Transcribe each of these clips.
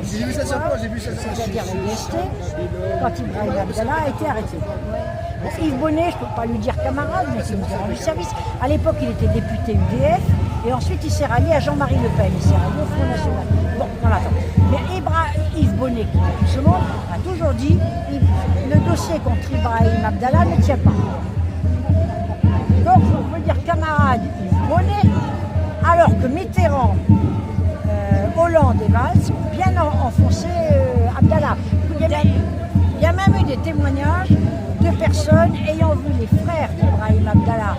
J'ai vu ça sur quoi? J'ai vu ça sur c'est-à-dire resté, quand Ibrahim Abdallah a été arrêté. Bon, Yves Bonnet, je ne peux pas lui dire camarade, mais c'est une rendu service. À l'époque, il était député UDF, et ensuite il s'est rallié à Jean-Marie Le Pen, il s'est rallié au Front National. Bon, voilà, attends. Mais Yves Bonnet, qui est tout ce monde, a toujours dit le dossier contre Ibrahim Abdallah ne tient pas. Donc, on peut dire camarade Yves Bonnet, alors que Mitterrand, Hollande et Valls ont bien enfoncé Abdallah. Il y a même eu des témoignages de personnes ayant vu les frères d'Ibrahim Abdallah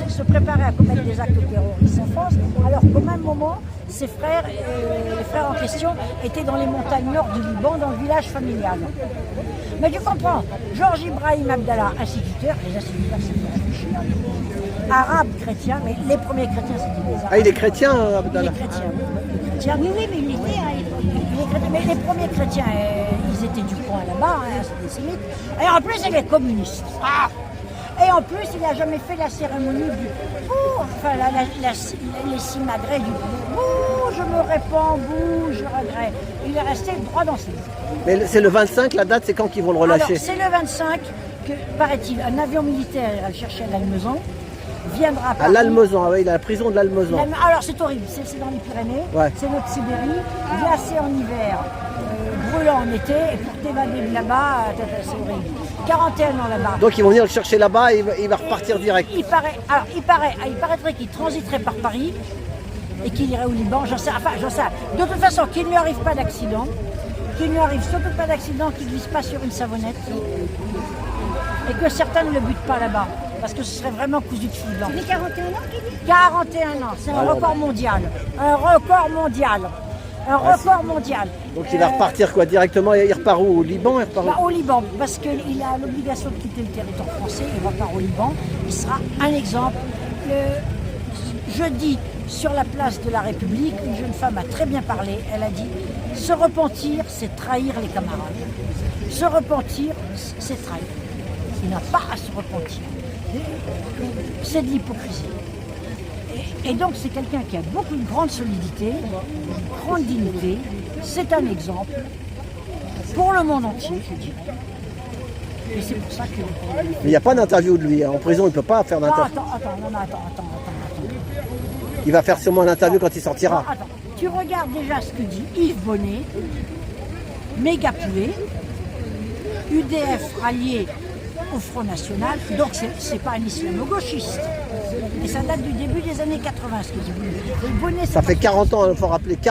se préparer à commettre des actes terroristes en France, alors qu'au même moment, ses frères, les frères en question, étaient dans les montagnes nord du Liban, dans le village familial. Mais tu comprends, Georges Ibrahim Abdallah, instituteur, les instituteurs c'est pour réfléchir, arabes, chrétiens, mais les premiers chrétiens c'était des arabes. Ah, il est chrétien, Abdallah? Il est chrétien. Oui, mais il était. Mais les premiers chrétiens, ils étaient du coin là-bas, c'est des sémites. Et en plus, il est communiste. Ah, et en plus, il n'a jamais fait la cérémonie du enfin, les simagrées du je me répands, je regrette. Il est resté droit dans ses livres. Mais c'est le 25, la date, c'est quand qu'ils vont le relâcher? Alors, c'est le 25 que, paraît-il, un avion militaire ira le chercher à l'Almezan. Viendra à l'Almezan, ah oui, la prison de l'Almezan. Alors c'est horrible, c'est dans les Pyrénées, ouais. C'est notre Sibérie, glacé en hiver, brûlant en été, et pour t'évader de là-bas, c'est horrible. 41 ans là-bas. Donc ils vont venir le chercher là-bas et il va repartir direct. Il paraîtrait qu'il transiterait par Paris et qu'il irait au Liban, j'en sais. De toute façon, qu'il ne lui arrive pas d'accident, qu'il ne lui arrive surtout pas d'accident, qu'il ne glisse pas sur une savonnette, et que certains ne le butent pas là-bas. Parce que ce serait vraiment cousu de fil blanc. C'est 41 ans qu'il dit? 41 ans, c'est un record mondial. Un record mondial. Un record mondial. Donc il va repartir quoi directement? Il repart où? Au Liban? Au Liban, parce qu'il a l'obligation de quitter le territoire français. Il repart au Liban. Il sera un exemple. Jeudi, sur la place de la République, une jeune femme a très bien parlé. Elle a dit « Se repentir, c'est trahir les camarades. Se repentir, c'est trahir. Il n'a pas à se repentir. C'est de l'hypocrisie. Et donc c'est quelqu'un qui a une grande solidité, une grande dignité. C'est un exemple pour le monde entier, je dirais. Et c'est pour ça que... Mais il n'y a pas d'interview de lui. En prison, il ne peut pas faire d'interview. Attends. Il va faire sûrement l'interview quand il sortira. Attends. Tu regardes déjà ce que dit Yves Bonnet, méga poulet, UDF rallié au Front National, donc c'est pas un islamo-gauchiste. Et ça date du début des années 80, ce que dit Bonnet. Ça fait 40 ans, il faut rappeler.